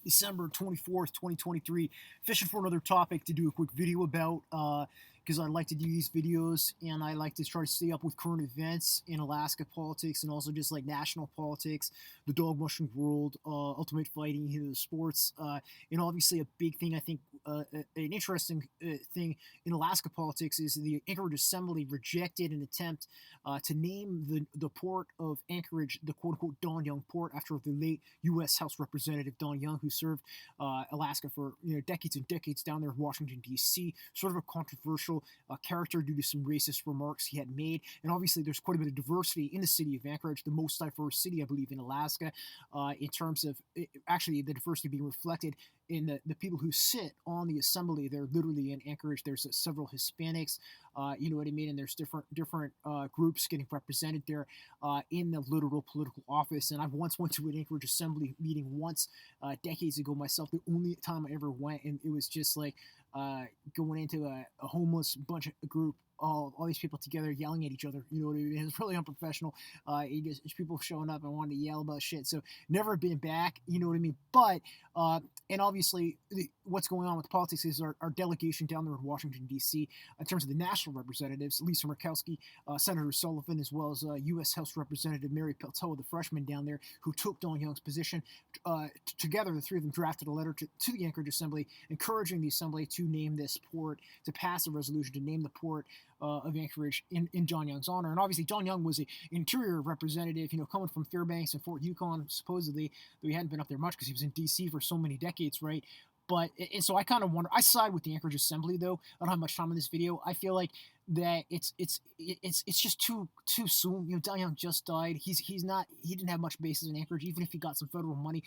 December 24th, 2023. Fishing for another topic to do a quick video about because I like to do these videos and I like to try to stay up with current events in Alaska politics and also just like national politics, the dog mushing world, ultimate fighting, the sports, and obviously a big thing I think an interesting thing in Alaska politics is the Anchorage Assembly rejected an attempt to name the port of Anchorage the quote-unquote Don Young port after the late U.S. House Representative Don Young, who served Alaska for decades and decades down there in Washington, D.C. Sort of a controversial character due to some racist remarks he had made. And obviously there's quite a bit of diversity in the city of Anchorage, the most diverse city, I believe, in Alaska, in terms of actually the diversity being reflected in the people who sit on the assembly. They're literally in Anchorage. There's several Hispanics, you know what I mean, and there's different groups getting represented there in the literal political office. And I once went to an Anchorage Assembly meeting once decades ago myself. The only time I ever went, and it was just like going into a homeless bunch of group. All these people together yelling at each other, you know what I mean? It's really unprofessional. Just people showing up and wanting to yell about shit. So never been back, you know what I mean? But and obviously what's going on with politics is our delegation down there in Washington, D.C. in terms of the national representatives, Lisa Murkowski, Senator Sullivan, as well as U.S. House Representative Mary Peltola, the freshman down there, who took Don Young's position. Together, the three of them drafted a letter to the Anchorage Assembly encouraging the Assembly to name this port, to pass a resolution to name the port of Anchorage in Don Young's honor. And obviously Don Young was an interior representative, coming from Fairbanks and Fort Yukon, supposedly, though he hadn't been up there much because he was in D.C. for so many decades, right? But, and so I kind of wonder, I side with the Anchorage Assembly, though. I don't have much time in this video. I feel like that it's just too soon. Don Young just died. He didn't have much basis in Anchorage, even if he got some federal money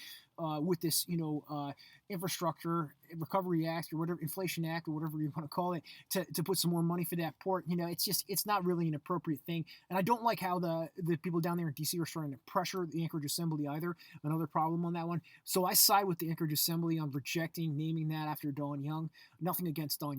with this, Infrastructure Recovery Act or whatever, Inflation Act or whatever you want to call it, to put some more money for that port. It's not really an appropriate thing. And I don't like how the people down there in D.C. are starting to pressure the Anchorage Assembly either. Another problem on that one. So I side with the Anchorage Assembly on rejecting naming that after Don Young. Nothing against Don Young.